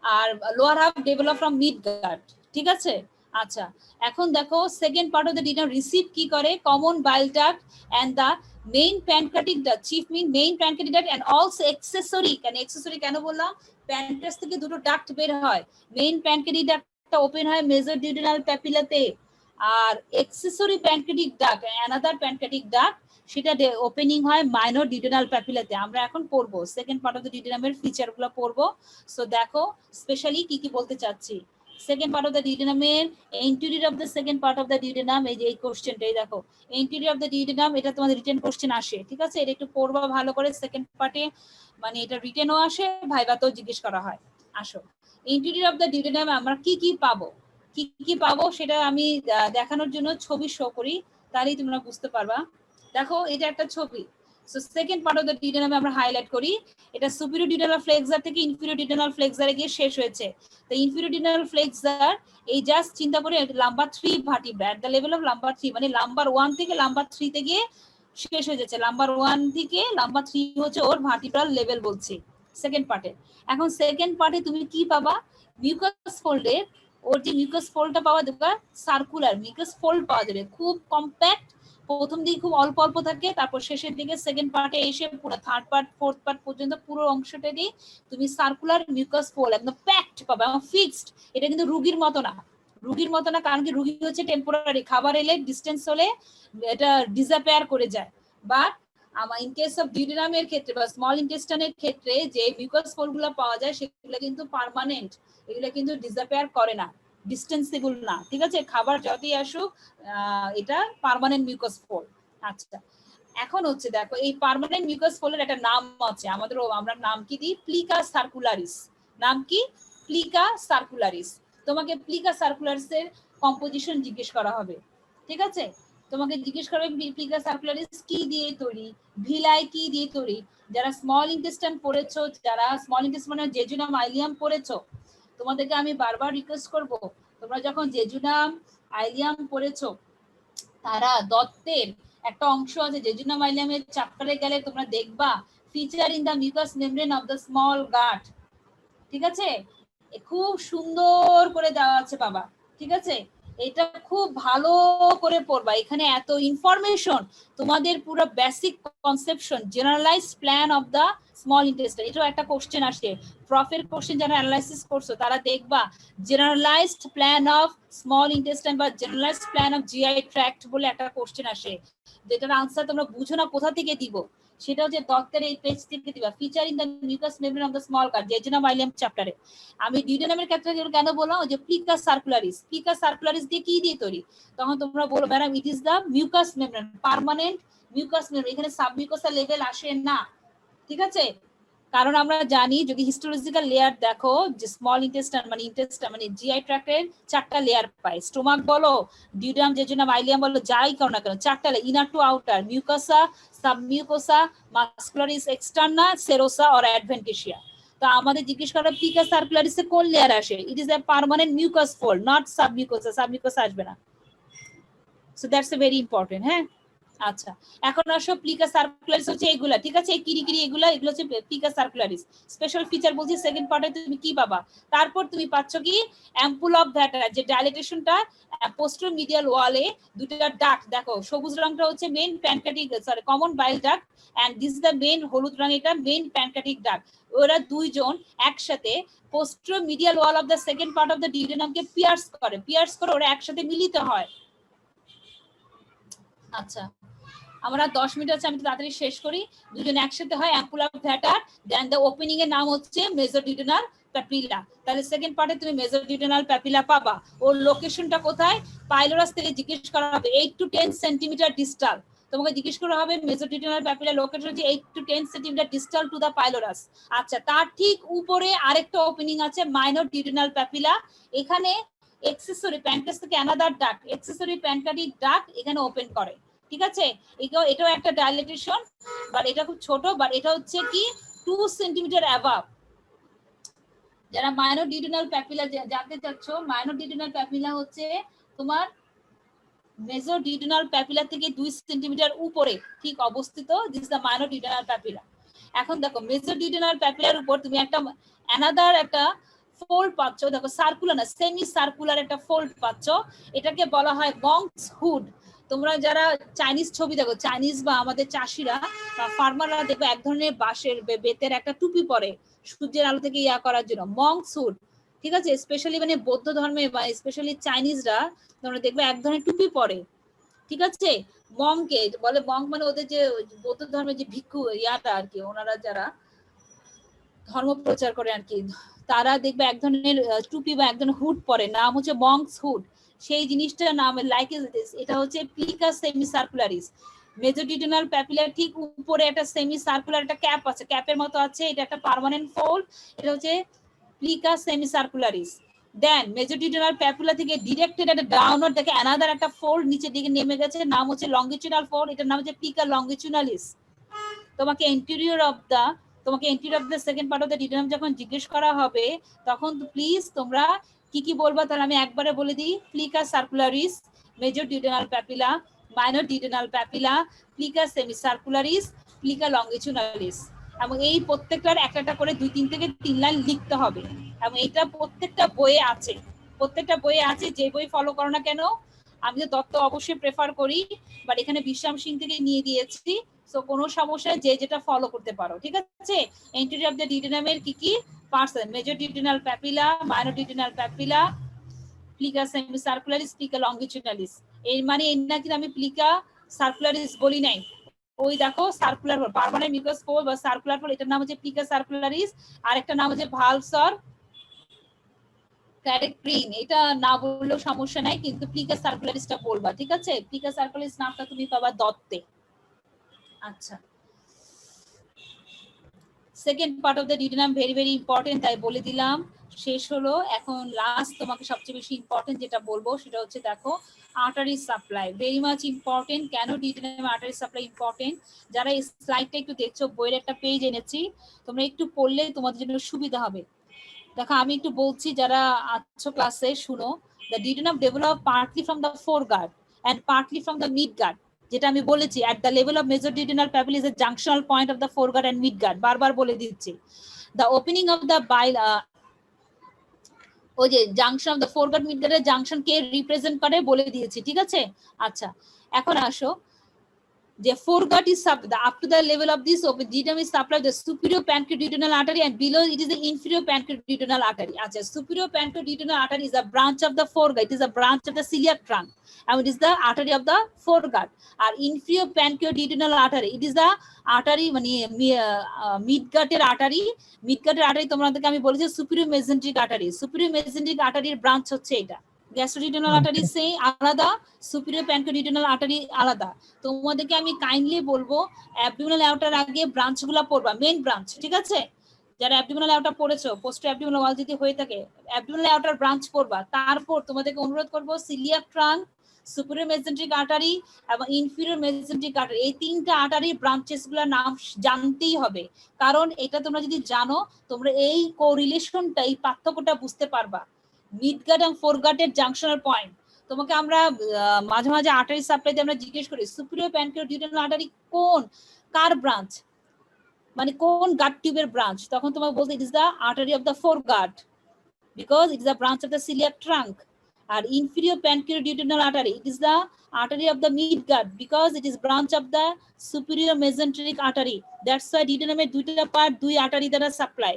আর lower half develop from midgut, ঠিক আছে? আচ্ছা, এখন দেখো second part of the duodenum receive কি করে, common bile duct and the main pancreatic duct, chief main pancreatic duct and also accessory. Accessory কেন বললাম? প্যানক্রিয়াস থেকে দুটো ডাক্ট বের হয়, মেইন প্যানক্রিয়াটিক ডাক্টটা ওপেন হয় মেজর ডিউডিনাল প্যাপিলাতে, আর accessory pancreatic duct another pancreatic duct সেটা ওপেনিং হয় মাইনর ডিউডিনাল প্যাপিলাতে। আমরা এখন পড়বো সেকেন্ড পার্ট অফ দ্য ডিউডিনামের ফিচারগুলো পড়বো। সো দেখো স্পেশালি কি কি বলতে চাচ্ছি। সেকেন্ড পার্ট অফ দ্য ডিউডিনামের interior of the second part of the duodenum, এই যে এই কোশ্চেনটাই দেখো, ইন্টেরিয়র অফ দ্য ডিউডিনাম, এটা তোমাদের রিটেন কোশ্চেন আসে, ঠিক আছে? এটা একটু পড়বা ভালো করে, সেকেন্ড পার্টে মানে এটা রিটেনও আসে, ভাইভাতেও জিজ্ঞেস করা হয়। আসো, ইন্টেরিয়র অফ দ্য ডিউডিনাম আমরা কি কি পাবো, কি কি পাবো সেটা আমি দেখানোর জন্য ছবি শো করি, তাহলেই তোমরা বুঝতে পারবা। দেখো এটা একটা ছবি। So second part of the duodenum আমরা হাইলাইট করি, এটা সুপিরিয়র ডিউডিনাল ফ্লেক্সার থেকে ইনফিরিয়র ডিউডিনাল ফ্লেক্সারে গিয়ে শেষ হয়েছে। তো ইনফিরিয়র ডিউডিনাল ফ্লেক্সার এই জাস্ট চিন্তা করে lumbar 3 vertebra at the level of lumbar 3, মানে লাম্বার 1 থেকে লাম্বার 3 তে গিয়ে শেষ হয়ে যাচ্ছে। লাম্বার 1 থেকে লাম্বার 3 হচ্ছে ওর ভার্টিব্রাল লেভেল বলছি সেকেন্ড পার্টে। এখন সেকেন্ড পার্টে তুমি কি পাবা, মিউকাস ফোল্ডের, ওর যে মিউকাস ফোল্ডটা পাওয়া যাবে সার্কুলার মিউকাস ফোল্ড পাওয়া যাবে, খুব কম্প্যাক্ট, প্রথম দিকে খুব অল্প অল্প থাকে, তারপর শেষের দিকে সেকেন্ড পার্টে এসে পুরো থার্ড পার্ট ফোর্থ পার্ট পর্যন্ত পুরো অংশটাকে তুমি সার্কুলার মিউকাস ফোল্ড একদম প্যাকড পাবে এবং ফিক্সড। এটা কিন্তু রুগীর মতো না, রুগীর মতো না, কারণ কি রুগী হচ্ছে টেম্পোরারি, খাবার এলে ডিস্টেন্স হলে এটা ডিসঅ্যাপিয়ার করে যায়। বাট আমার ইন কেস অফ ডিউডিনামের ক্ষেত্রে বা স্মল ইন্টেস্টাইনের ক্ষেত্রে যে মিউকাস ফোল্ডগুলো পাওয়া যায় সেগুলো কিন্তু পার্মানেন্ট, এগুলো কিন্তু ডিসঅ্যাপিয়ার করে না, ডিস্টেন্সেবল না, ঠিক আছে? খাবার যতই আসুক এটা পার্মানেন্ট মিউকাস ফোল্ড। আচ্ছা, এখন হচ্ছে দেখো এই পার্মানেন্ট মিউকাস ফোল্ডের একটা নাম আছে আমাদের, আমরা নাম কি দিই, প্লিকা সার্কুলারিস। নাম কি? প্লিকা সার্কুলারিস। তোমাকে প্লিকা সার্কুলারিসের কম্পোজিশন জিজ্ঞেস করা হবে, ঠিক আছে? তোমাকে জিজ্ঞেস করবে প্লিকা সার্কুলারিস কি দিয়ে তৈরি, ভিলাই কি দিয়ে তৈরি। যারা স্মল ইন্টেস্টাইন পড়েছো, যারা স্মল ইন্টেস্টাইন মানে জেজুনাম আইলিয়াম পড়েছো, তো তোমাদেরকে আমি বারবার রিকোয়েস্ট করব, তোমরা যখন জেজুনাম আইলিয়াম পড়েছো, তারা দত্তের একটা অংশ আছে জেজুনাম আইলিয়ামের চ্যাপ্টারে গেলে তোমরা দেখবা feature in the mucous membrane of the small gut, ঠিক আছে, খুব সুন্দর করে দেওয়া আছে বাবা, ঠিক আছে, এটা খুব ভালো করে পড়বা, এখানে এত ইনফরমেশন, তোমাদের পুরো basic conception, generalised plan of the small intestine, এটাও একটা কোশ্চেন আসে, প্রফের কোশ্চেন যারা অ্যানালাইসিস করছো তারা দেখবা generalised plan of small intestine বা generalised plan of GI tract বলে একটা কোশ্চেন আসে, যেটার আনসার তোমরা বুঝো না কোথা থেকে দিব, সেটা হচ্ছে দত্তের এই পেজ থেকে দিবা, feature in the mucous membrane of the small gut jejunum ileum চ্যাপ্টারে। আমি ডিউডেনামের ক্ষেত্রে কেন বললাম, যে প্লিকাস সার্কুলারিস দিয়ে কি দিয়ে তৈরি, তখন তোমরা বলো madam it is the mucous membrane, permanent mucus membrane, এখানে সাবমিউকাসা লেভেল আসে না, ঠিক আছে, কারণ আমরা জানি যদি হিস্টোলজিক্যাল লেয়ার দেখো যে স্মল ইন্টেস্টাইন মানে জিআই ট্র্যাক্টের 4টা লেয়ার পায়, স্টোমাক বলো, ডিউডেনাম জেজুনাম আইলিয়াম বলো, যাই করো না কেন 4টা inner to outer, mucosa, submucosa, muscularis externa, serosa or adventitia. তো আমাদের জিজ্ঞেস করা প্লিকাস সার্কুলারিসে কোন লেয়ার আসে, it is a permanent mucous fold, not submucosa আসবে না, so that's a very important. হ্যাঁ, আচ্ছা, এখন আসো প্লিকা সার্কুলারিস হচ্ছে এগুলা, ঠিক আছে, কিরি এগুলো হচ্ছে প্লিকা সার্কুলারিস। স্পেশাল ফিচার বলছি সেকেন্ড পার্টে তুমি কি পাবা, তারপর তুমি পাচ্ছ কি অ্যাম্পুল অফ ভ্যাটার, যে ডাইলেটেশনটা পোস্টোমিডিয়াল ওয়ালে দুটো ডাক্ট দেখো, সবুজ রংটা হচ্ছে main pancreatic common bile duct, and this is the main, হলুদ রং এটা মেইন প্যানক্রিয়াটিক ডাক্ট, ওরা দুইজন একসাথে posteromedial wall of the second part of the ডিউডেনামকে pierce করে ওরা একসাথে মিলিত হয়। আচ্ছা, আমরা 10 মিনিট আছে, আমি তো তাড়াতাড়ি শেষ করি, দুজন একসাথে হয় ampulla of Vater, then the opening এর নাম হচ্ছে মেজোডিউডেনাল প্যাপিলা, তাহলে সেকেন্ড পার্টে তুমি মেজোডিউডেনাল প্যাপিলা পাবা, ওর লোকেশনটা কোথায়, পাইলোরাস থেকে জিজ্ঞেস করা হবে 8 to 10 সেন্টিমিটার ডিস্টাল, তোমাকে জিজ্ঞেস করা হবে মেজোডিউডেনাল প্যাপিলা লোকেশন হচ্ছে 8 to 10 centimetre distal to the pylorus. আচ্ছা, তার ঠিক উপরে আরেকটা ওপেনিং আছে মাইনর ডিউডেনাল প্যাপিলা, এখানে এক্সেসরি প্যানক্রিয়াস থেকে another duct, accessory pancreatic duct এখানে ওপেন করে, ঠিক আছে, এটাও একটা ডাইলেটেশন, বাট এটা খুব ছোট, বাট এটা হচ্ছে কি 2 সেন্টিমিটার অ্যাবাভ। যারা মাইনর ডিউডেনাল প্যাপিলা জানতে চাচ্ছ, মাইনর ডিউডেনাল প্যাপিলা হচ্ছে তোমার মেজর ডিউডেনাল প্যাপিলা থেকে 2 সেন্টিমিটার উপরে ঠিক অবস্থিত, this the minor duodenal papilla. এখন দেখো মেজর ডিউডেনাল প্যাপিলার উপর তুমি একটা অ্যানাদার একটা ফোল্ড পাচ্ছ, দেখো সার্কুলার না সেমি সার্কুলার একটা ফোল্ড পাচ্ছ, এটাকে বলা হয় মঙ্কস হুড। তোমরা যারা চাইনিজ ছবি দেখো, চাইনিজ বা আমাদের চাষিরা বা ফার্মাররা দেখবে এক ধরনের বাঁশের বেতের একটা টুপি পরে সূর্যের আলো থেকে ইয়া করার জন্য, মঙ্কস হুড, ঠিক আছে, স্পেশালি মানে বৌদ্ধ ধর্মে বা স্পেশালি চাইনিজরা তোমরা দেখবে এক ধরনের টুপি পরে, ঠিক আছে, মংকে বলে, মং মানে ওদের যে বৌদ্ধ ধর্মের যে ভিক্ষু ইয়াটা আর কি, ওনারা যারা ধর্ম প্রচার করে আর কি, তারা দেখবে এক ধরনের টুপি বা এক ধরনের হুড পরে, নাম হচ্ছে মংস হুড, সেই জিনিসটার নাম লাইক এটা হচ্ছে প্লিকা সেমি সার্কুলারিস। মেজোডিউডেনাল প্যাপিলার ঠিক উপরে একটা সেমি সার্কুলার একটা ক্যাপ আছে, ক্যাপের মতো আছে, এটা একটা পার্মানেন্ট ফোল্ড, এটা হচ্ছে প্লিকা সেমি সার্কুলারিস। দেন মেজোডিউডেনাল প্যাপিলা থেকে ডিরেক্টেড একটা ডাউনওয়ার্ড দেখে অ্যানাদার একটা ফোল্ড নিচের দিকে নেমে গেছে, নাম হচ্ছে লঙ্গিচুডাল ফোল্ড, এটার নাম হচ্ছে প্লিকা লঙ্গিচুনালিস। তোমাকে interior of the second part of the duodenum যখন জিজ্ঞেস করা হবে, তখন প্লিজ তোমরা কি বলবা, তাহলে আমি একবারে বলে দিই, plica circularis, major duodenal papilla, minor duodenal papilla, plica semi সার্কুলারিস, plica longitudinalis, এবং এই প্রত্যেকটার একটা করে 2-3 থেকে 3 লাইন লিখতে হবে, এবং এটা প্রত্যেকটা বইয়ে আছে, যে বই ফলো করো না কেন, আমি তো দত্ত অবশ্যই প্রেফার করি, বাট এখানে বিশ্রাম সিং থেকে নিয়ে দিয়েছি, সো কোনো সমস্যা যে যেটা ফলো করতে পারো, ঠিক আছে। এন্ট্রি অফ দ্য ডিউডেনামের কি parts, major duodenal papilla, minor duodenal papilla, plica semi সার্কুলারিস, plica longitudinalis, এর মানে এই না কিন্তু আমি প্লিকা সার্কুলারিস বলি নাই, ওই দেখো circular fold, permanent mucous fold বা সার্কুলার ফোল্ড, এটার নাম হচ্ছে প্লিকা সার্কুলারিস, আর একটা নাম হচ্ছে ভালসর ক্যারেক্ট্রিন, এটা না বললেও সমস্যা নাই, কিন্তু প্লিকা সার্কুলারিসটা বলবা, ঠিক আছে, প্লিকা সার্কুলারিস নামটা তুমি পাবা দত্তে। আচ্ছা, second part of the duodenum very very important, তাই বলে দিলাম, শেষ হলো। এখন লাস্ট তোমাকে সবচেয়ে বেশি ইম্পর্টেন্ট যেটা বলবো সেটা হচ্ছে দেখো artery supply, very much important. কেন ডিউডেনাম আর্টারি সাপ্লাই ইম্পর্টেন্ট, যারা এই স্লাইডটা একটু দেখছো, বইয়ের একটা পেজ এনেছি, তোমরা একটু পড়লে তোমাদের জন্য সুবিধা হবে। দেখো আমি একটু বলছি, যারা আছো ক্লাসে শুনো। The duodenum develop partly from the foreguard and partly from the midguard, যেটা আমি বলেছি at the level of mesoduodenal papilla is a junctional point of the foreguard and midguard, বারবার বলে দিচ্ছি। The opening of the bile ওই যে junction of the foregut মিডগার্ডের junction কে রিপ্রেজেন্ট করে বলে দিয়েছি, ঠিক আছে। আচ্ছা এখন আসো যে foregut is up to the level of this duodenum is supplied the superior pancreaduodenal artery and below it is the inferior pancreaduodenal artery. Acha, superior pancreaduodenal artery is a branch of the foregut, it is a branch of the celiac trunk and it is the artery of the foregut. Our inferior pancreaduodenal artery, it is the artery মানে midgutter artery, midgutter artery তোমাদেরকে আমি বলেছি superior mesenteric artery, superior mesenteric artery এর branch হচ্ছে এটা। গ্যাস্ট্রোডিউডেনাল artery সেই আলাদা, superior প্যানক্রিয়াডিউডেনাল artery আলাদা। তোমাদেরকে আমি কাইন্ডলি বলবো অ্যাবডোমিনাল অ্যাওর্টার আগে ব্রাঞ্চগুলো পড়বা, মেইন ব্রাঞ্চ, ঠিক আছে। যারা অ্যাবডোমিনাল অ্যাওর্টা পড়েছো, পোস্ট অ্যাবডোমিনাল ওয়াল যদি হয়ে থাকে অ্যাবডোমিনাল অ্যাওর্টার ব্রাঞ্চ পড়বা। তারপর তোমাদেরকে অনুরোধ করবো coeliac trunk, superior mesenteric artery এবং ইনফিরিয়র মেসেন্ট্রিক আর্টারি, এই তিনটা আর্টারি ব্রাঞ্চেস গুলোর নাম জানতেই হবে। কারণ এটা তোমরা যদি জানো তোমরা এই কোরিলেশনটা, এই পার্থক্যটা বুঝতে পারবা। মিডগার্ড এবং ফোরগার্ডের জাংশনাল পয়েন্ট তোমাকে আমরা মাঝে মাঝে আর্টারি সাপ্লাইতে আমরা জিজ্ঞেস করি সুপিরিয়র প্যানক্রিয়াডিউডেনাল আর্টারি কোন কার ব্রাঞ্চ, মানে কোন গাট টিউবের ব্রাঞ্চ, তখন তোমাকে বলতে it is the artery of the foregut because it is the branch of the coeliac trunk. আর inferior pancreaticoduodenal artery it is the artery of the midguard because it is branch of the superior mesenteric artery. That's why duodenum দুইটা part, দুই artery দ্বারা supply.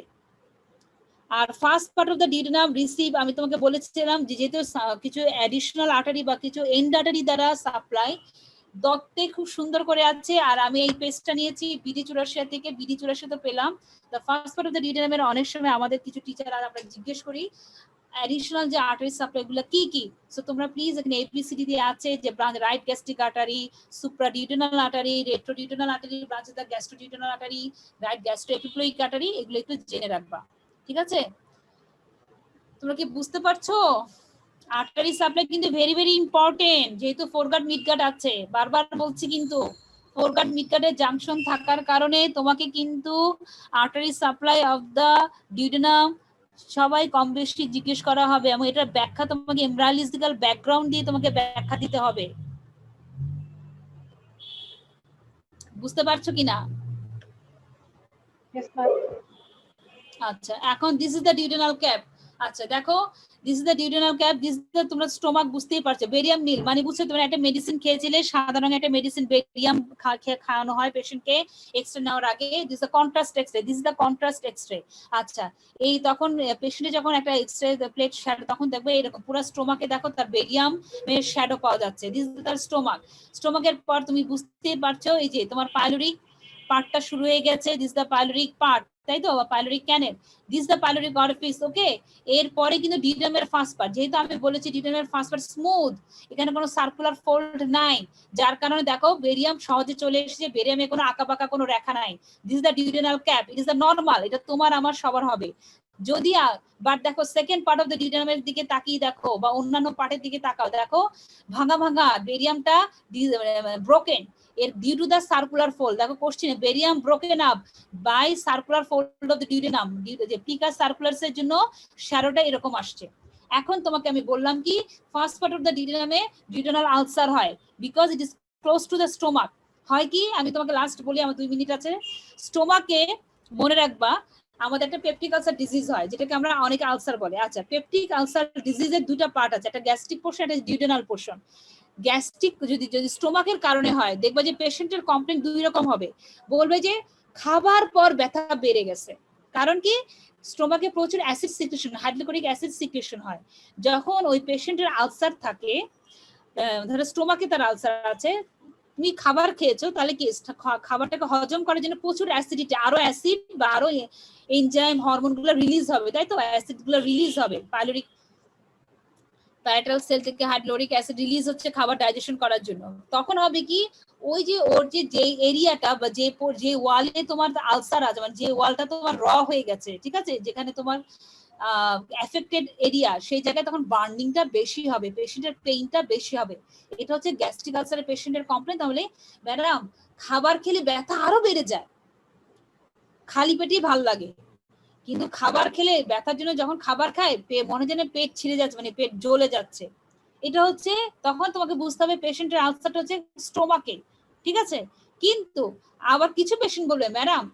আর first part of the duodenum receive, আমি তোমাকে বলেছিলাম যে যেহেতু কিছু অ্যাডিশনাল আর্টারি বা কিছু এন্ড আর্টারি দ্বারা সাপ্লাই, দত্তে খুব সুন্দর করে আছে। আর আমি এই পেজটা নিয়েছি বিডি চুরাশিয়া থেকে, বিডি চুরাশিয়া তো পেলাম। The first part of the ডিউডেনামের অনেক সময় আমাদের কিছু টিচার আর আমরা জিজ্ঞেস করি অ্যাডিশনাল যে আর্টারি সাপ্লাই গুলো কি কি। সো তোমরা প্লিজ এখানে এবিসিডি দিয়ে আছে যে branch right gastric artery, supraduodenal artery, retroduodenal artery, branch of the gastroduodenal artery, right gastroepiploic artery, এগুলো একটু জেনে রাখবা, ঠিক আছে। তোমরা কি বুঝতে পারছো? আর্টারি সাপ্লাই কিন্তু ভেরি ভেরি ইম্পর্টেন্ট, যেহেতু ফোরগার্ড মিডগার্ড আছে, বারবার বলছি কিন্তু ফোরগার্ড মিডগার্ডের জাংশন থাকার কারণে তোমাকে কিন্তু artery supply of the duodenum সবাই কম বেশি জিজ্ঞেস করা হবে এবং এটার ব্যাখ্যা তোমাকে এমব্রায়োলজিক্যাল ব্যাকগ্রাউন্ড দিয়ে তোমাকে ব্যাখ্যা দিতে হবে। বুঝতে পারছো কিনা? আচ্ছা এখন this is the duodenal cap. আচ্ছা দেখো this is the duodenal cap, this is the, তোমরা স্টোমাক বুঝতেই পারছো, বেরিয়াম নীল মানে বুঝছো তোমরা একটা মেডিসিন খেয়েছিলে, সাদা রঙের একটা মেডিসিন বেরিয়াম খাওয়ানো হয় পেশেন্টকে এক্সরে নেওয়ার আগে। This the contrast x-ray, this is the contrast x-ray. আচ্ছা এই তখন পেশেন্টে যখন একটা এক্সরে প্লেট শ্যাডো, তখন দেখবে এরকম পুরো স্টোমাকে দেখো তার বেরিয়াম এর শ্যাডো পাওয়া যাচ্ছে, দিস ইজ তার স্টোমাক। স্টোমাকের পর তুমি বুঝতেই পারছো এই যে তোমার পাইলোরিক পার্টটা শুরু হয়ে গেছে, দিস দ্য পাইলোরিক পার্ট, তাই তো, pyloric canal, this the pyloric orifice. Okay এরপরে কিন্তু ডিউডেনামের ফার্স্ট পার্ট, যেহেতু আমি বলেছি ডিউডেনামের ফার্স্ট পার্ট স্মুথ, এখানে কোনো সার্কুলার ফোল্ড নাই, যার কারণে দেখো বেরিয়াম সহজে চলে এসেছে, বেরিয়ামে কোনো আঁকাবাঁকা কোনো রেখা নাই। This the duodenal cap, it is the normal, এটা তোমার আমার সবার হবে। যদি বাট দেখো সেকেন্ড পার্ট অফ দ্য ডিউডেনামের দিকে তাকিয়ে দেখো বা অন্যান্য পার্টের দিকে তাকাও, দেখো ভাঙা ভাঙা বেরিয়ামটা ব্রোকেন, এর due to the circular fold. দেখো কোশ্চেনে বেরিয়াম broken up by circular fold of the duodenum, যে প্লিকাস সার্কুলারস এর জন্য শ্যাডোটা এরকম আসছে। এখন তোমাকে আমি বললাম কি ফার্স্ট পার্ট অফ দ্য ডিউডেনামে ডিউডেনাল আলসার হয় because it is close to the stomach. হয় কি আমি তোমাকে লাস্ট বলি, আমার 2 মিনিট আছে। স্টোমাকে মনে রাখবা আমাদের একটা পেপটিক আলসার ডিজিজ হয়, যেটাকে আমরা অনেকে আলসার বলে। আচ্ছা পেপটিক আলসার ডিজিজের দুটো পার্ট আছে, একটা গ্যাস্ট্রিক পোর্শন, একটা ডিউডেনাল পোর্শন। গ্যাস্ট্রিক যদি স্টোমাকের কারণে হয়, দেখবা যে পেশেন্টের কমপ্লেইন দুই রকম হবে, বলবে যে খাবার পর ব্যথা বেড়ে গেছে, কারণ কি স্টোমাকে প্রচুর acid secretion, hydrochloric acid secretion হয়। যখন ওই পেশেন্টের আলসার থাকে, ধরো স্টোমাকে তার আলসার আছে, তুমি খাবার খেয়েছো, তাহলে কি খাবারটাকে হজম করার জন্য প্রচুর অ্যাসিডিটি, আরো অ্যাসিড বা আরো এনজাইম হরমোন গুলো রিলিজ হবে, তাই তো, অ্যাসিড গুলো রিলিজ হবে, পাইলোরিক প্যারাটাল সেল থেকে হাইড্রোক্লোরিক অ্যাসিড রিলিজ হচ্ছে খাবার ডাইজেশন করার জন্য। তখন হবে কি ওই যে ওর যে এরিয়াটা বা যে ওয়ালে তোমার আলসার আছে, মানে যে ওয়ালটা তোমার র হয়ে গেছে, ঠিক আছে, যেখানে তোমার এফেক্টেড এরিয়া, সেই জায়গায় তখন বার্নিংটা বেশি হবে, পেশেন্টের পেইনটা বেশি হবে। এটা হচ্ছে গ্যাস্ট্রিক আলসারের পেশেন্টের কমপ্লেন। তাহলে ম্যাডাম খাবার খেলে ব্যথা আরো বেড়ে যায়, খালি পেটেই ভাল লাগে, কিন্তু খাবার খেলে ব্যথার জন্য যখন খাবার খায় মনে যেন পেট ছিঁড়ে যাচ্ছে, মানে পেট জ্বলে যাচ্ছে, এটা হচ্ছে তখন তোমাকে বুঝতে হবে পেশেন্টের আলসারটা হচ্ছে স্টোমাকে, ঠিক আছে? কিন্তু আবার কিছু পেশেন্ট বলবে ম্যাডাম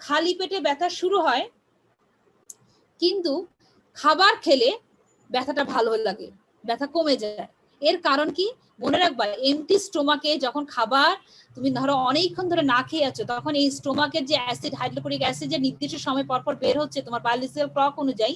খালি পেটে ব্যথা শুরু হয় কিন্তু খাবার খেলে ব্যথাটা ভালো লাগে, ব্যথা কমে যায়। এর কারণ কি মনে রাখবা, এমটি স্টোমাকে যখন খাবার তুমি ধরো অনেকক্ষণ ধরে না খেয়ে আছো, তখন এই স্টোমাকের যে অ্যাসিড, হাইড্রোক্লোরিক অ্যাসিড যে নির্দিষ্ট সময় পর পর বের হচ্ছে তোমার বায়োলজিক্যাল ক্লক অনুযায়ী,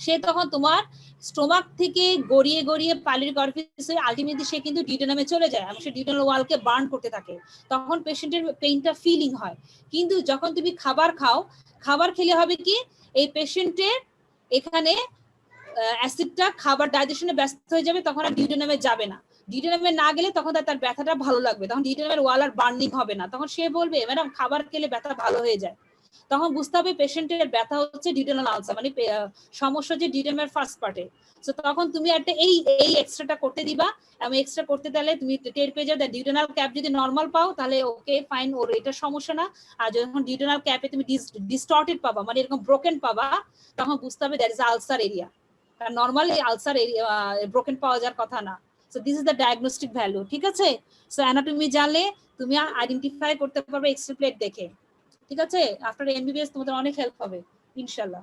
সে তখন তোমার স্টোমাক থেকে গড়িয়ে গড়িয়ে পাইলোরিক অরিফিস হয়ে আলটিমেটলি সে কিন্তু ডিউডেনামে চলে যায় এবং সে ডিউডেনাল ওয়ালকে বার্ন করতে থাকে, তখন পেশেন্টের পেইনটা ফিলিং হয়। কিন্তু যখন তুমি খাবার খাও, খাবার খেলে হবে কি এই পেশেন্টের এখানে অ্যাসিডটা খাবার ডাইজেশনে ব্যস্ত হয়ে যাবে, তখন আর ডিউডেনামে যাবে না। ডিউডেনামে না গেলে তখন তার ব্যথাটা ভালো লাগবে, তখন ডিউডেনামের ওয়াল আর বার্নিং হবে না, তখন সে বলবে ম্যাডাম খাবার খেলে ব্যথা ভালো হয়ে যায়। তখন বুঝতে হবে পেশেন্টের ব্যথা হচ্ছে ডিউডেনাল আলসার, মানে সমস্যা যে ডিউডেনামের ফার্স্ট পার্টে। সো তখন তুমি একটা এই এক্সট্রাটা করতে দিবা, এবং এক্সট্রা করতে দিলে তুমি টের পেয়ে যাবে ডিউডেনাল ক্যাপ যদি নরমাল পাও তাহলে ওকে ফাইন, ওর এটা সমস্যা না। আর যখন ডিউডেনাল ক্যাপে তুমি ডিস্টর্টেড পাবা, মানে এরকম ব্রোকেন পাবা, তখন বুঝতে হবে দ্যাট ইজ আলসার এরিয়া। কারণ নরমালি আলসার এরিয়া ব্রোকেন পাওয়া যাওয়ার কথা না। So this is the diagnostic value, ঠিক আছে? সো অ্যানাটমি জানলে তুমি আইডেন্টিফাই করতে পারবে এক্সরে প্লেট দেখে, ঠিক আছে? আফটার এমবিবিএস তোমাদের অনেক হেল্প হবে ইনশাআল্লাহ।